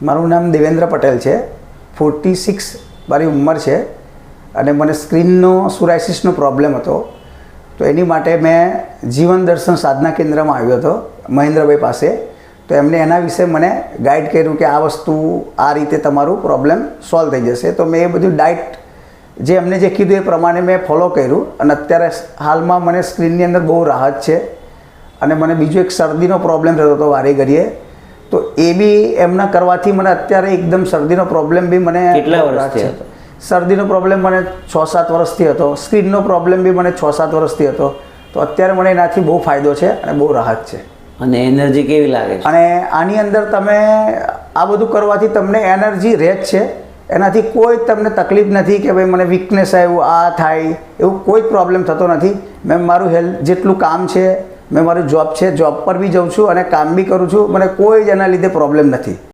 મારું નામ દેવેન્દ્ર પટેલ છે. 46 મારી ઉંમર છે અને મને સ્ક્રીનનો સોરાયસિસનો પ્રોબ્લેમ હતો. તો એની માટે મેં જીવન દર્શન સાધના કેન્દ્રમાં આવ્યો હતો મહેન્દ્રભાઈ પાસે. તો એમણે એના વિશે મને ગાઈડ કર્યું કે આ વસ્તુ આ રીતે તમારું પ્રોબ્લેમ સોલ્વ થઈ જશે. તો મેં એ બધું ડાયટ જે એમને જે કીધું એ પ્રમાણે મેં ફોલો કર્યું અને અત્યારે હાલમાં મને સ્ક્રીનની અંદર બહુ રાહત છે. અને મને બીજો એક શરદીનો પ્રોબ્લેમ થતો હતો વારે ઘડીએ. તો એ બી એમના કરવાથી મને અત્યારે એકદમ શરદીનો પ્રોબ્લેમ બી મને કેટલા વર્ષથી હતો? શરદીનો પ્રોબ્લેમ મને 6-7 વર્ષથી હતો. સ્ક્રીનનો પ્રોબ્લેમ બી મને 6-7 વર્ષથી હતો. તો અત્યારે મને એનાથી બહુ ફાયદો છે અને બહુ રાહત છે. અને એનર્જી કેવી લાગે છે? અને આની અંદર તમે આ બધું કરવાથી તમને એનર્જી રહે જ છે. એનાથી કોઈ તમને તકલીફ નથી કે ભાઈ મને વીકનેસ આવ્યું આ થાય એવું કોઈ જ પ્રોબ્લેમ થતો નથી. મેં મારું હેલ્થ જેટલું કામ છે, મેં મારું જોબ છે, જોબ પર બી જાઉં છું અને કામ બી કરું છું. મને કોઈ જ એના લીધે પ્રોબ્લેમ નથી.